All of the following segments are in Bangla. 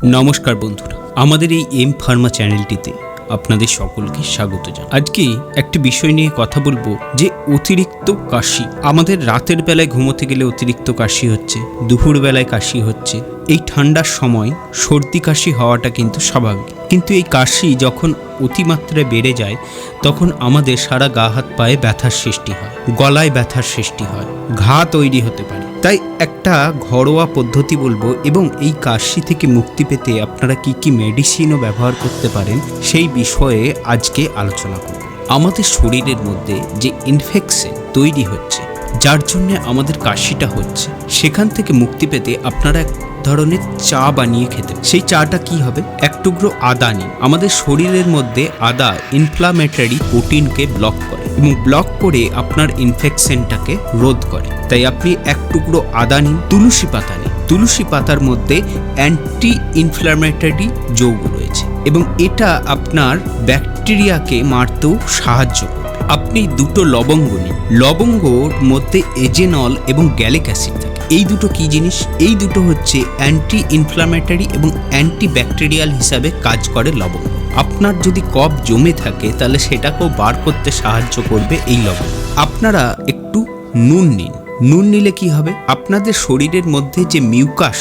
নমস্কার বন্ধুরা, আমাদের এই এম ফার্মা চ্যানেলটিতে আপনাদের সকলকে স্বাগত জানাই। আজকে একটি বিষয় নিয়ে কথা বলবো যে অতিরিক্ত কাশি। আমাদের রাতের বেলায় ঘুমোতে গেলে অতিরিক্ত কাশি হচ্ছে, দুপুর বেলায় কাশি হচ্ছে। এই ঠান্ডার সময় সর্দি কাশি হওয়াটা কিন্তু স্বাভাবিক, কিন্তু এই কাশি যখন অতিমাত্রায় বেড়ে যায় তখন আমাদের সারা গা হাত পায়ে ব্যথার সৃষ্টি হয়, গলায় ব্যথার সৃষ্টি হয়, ঘা তৈরি হতে পারে। তাই একটা ঘরোয়া পদ্ধতি বলবো, এবং এই কাশি থেকে মুক্তি পেতে আপনারা কি কি মেডিসিনও ব্যবহার করতে পারেন সেই বিষয়ে আজকে আলোচনা করব। আমাদের শরীরের মধ্যে যে ইনফেকশন তৈরি হচ্ছে, যার জন্য আমাদের কাশিটা হচ্ছে, সেখান থেকে মুক্তি পেতে আপনারা এক ধরনের চা বানিয়ে খেতে। সেই চাটা কি হবে? এক টুকরো আদা নিন। আমাদের শরীরের মধ্যে আদা ইনফ্লামেটরি প্রোটিনকে ব্লক করে এবং ব্লক করে আপনার ইনফেকশনটাকে রোধ করে। তাই আপনি এক টুকরো আদা নিন, তুলসী পাতা নিন। তুলসী পাতার মধ্যে অ্যান্টি ইনফ্লামেটরি যৌগ রয়েছে এবং এটা আপনার ব্যাকটেরিয়াকে মারতেও সাহায্য করে। আপনি দুটো লবঙ্গ নিন। লবঙ্গর মধ্যে এজেনল এবং গ্যালিক অ্যাসিড থাকে। এই দুটো কি জিনিস? এই দুটো হচ্ছে অ্যান্টি ইনফ্লামেটরি এবং অ্যান্টি ব্যাকটেরিয়াল হিসাবে কাজ করে লবঙ্গ। আপনার যদি কফ জমে থাকে তাহলে সেটাকেও বার করতে সাহায্য করবে এই লবঙ্গ। আপনারা একটু নুন নিন। নুন নিলে কি হবে? আপনাদের শরীরের মধ্যে যে মিউকাস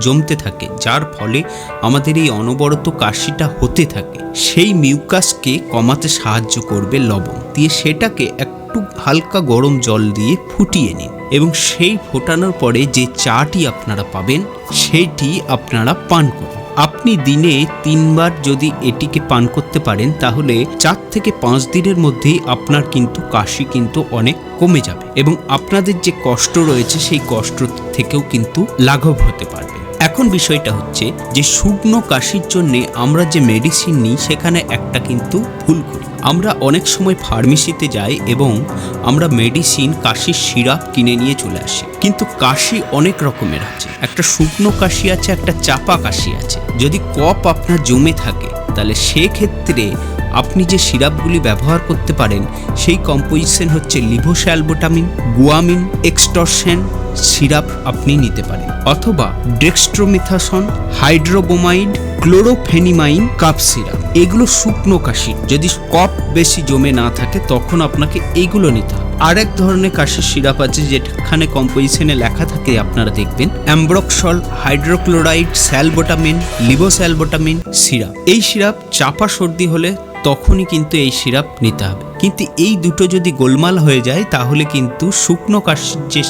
জমতে থাকে, যার ফলে আমাদের এই অনবরত কাশিটা হতে থাকে, সেই মিউকাসকে কমাতে সাহায্য করবে লবণ দিয়ে। সেটাকে একটু হালকা গরম জল দিয়ে ফুটিয়ে নিন এবং সেই ফোটানোর পরে যে চাটি আপনারা পাবেন সেইটি আপনারা পান করুন। আপনি দিনে 3 বার যদি এটিকে পান করতে পারেন তাহলে 4 থেকে 5 দিনের মধ্যেই আপনার কিন্তু কাশি কিন্তু অনেক কমে যাবে এবং আপনাদের যে কষ্ট রয়েছে সেই কষ্ট থেকেও কিন্তু লাঘব হতে পারবে। এখন বিষয়টা হচ্ছে যে শুকনো কাশির জন্য আমরা যে মেডিসিন নিই সেখানে একটা কিন্তু ভুল করি। আমরা অনেক সময় ফার্মেসিতে যাই এবং আমরা মেডিসিন, কাশির সিরাপ কিনে নিয়ে চলে আসি, কিন্তু কাশি অনেক রকমের আছে। একটা শুকনো কাশি আছে, একটা চাপা কাশি আছে। যদি কফ আপনার জমে থাকে তাহলে সেক্ষেত্রে আপনি যে সিরাপগুলি ব্যবহার করতে পারেন সেই কম্পোজিশন হচ্ছে লিভোস্যালবোটামিন, গুয়ামিন, এক্সটরসেন সিরাপ আপনি নিতে পারেন, অথবা ডেক্সট্রোমিথাসন, হাইড্রোবোমাইড, ক্লোরোফেনিমাইন কাপ সিরাপ। এগুলো শুকনো কাশি। যদি কফ বেশি জমে না থাকে তখন আপনাকে এইগুলো নিতে হবে। আরেক ধরনের কাশির সিরাপ আছে যেখানে কম্পোজিশনে লেখা থাকে, আপনারা দেখবেন অ্যাম্ব্রক্সল, হাইড্রোক্লোরাইড, স্যালবোটামিন, লিভোস্যালবোটামিন সিরাপ। এই সিরাপ চাপা সর্দি হলে তখনই কিন্তু এই সিরাপ নিতে হবে। কিন্তু এই দুটো যদি গোলমাল হয়ে যায় তাহলে কিন্তু শুকনো কাশির যে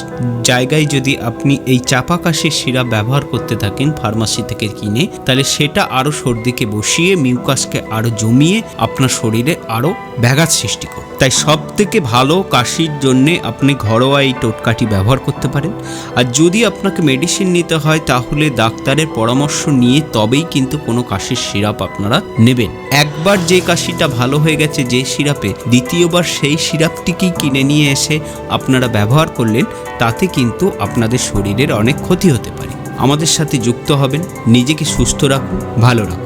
জায়গায় যদি আপনি এই চাপা কাশির সিরাপ ব্যবহার করতে থাকেন ফার্মাসি থেকে কিনে, তাহলে সেটা আরও সর্দিকে বসিয়ে মিউকাসকে আরও জমিয়ে আপনার শরীরে আরও ব্যাঘাত সৃষ্টি করে। তাই সব থেকে ভালো কাশির জন্যে আপনি ঘরোয়া এই টোটকাটি ব্যবহার করতে পারেন। আর যদি আপনাকে মেডিসিন নিতে হয় তাহলে ডাক্তারের পরামর্শ নিয়ে তবেই কিন্তু কোনো কাশির সিরাপ আপনারা নেবেন। একবার যে কাশিটা ভালো হয়ে গেছে যে সিরাপে, দ্বিতীয়বার সেই সিরাপটিকেই কিনে নিয়ে এসে আপনারা ব্যবহার করলেন, তাতে কিন্তু আপনাদের শরীরের অনেক ক্ষতি হতে পারে। আমাদের সাথে যুক্ত হবেন। নিজেকে সুস্থ রাখুন, ভালো রাখুন।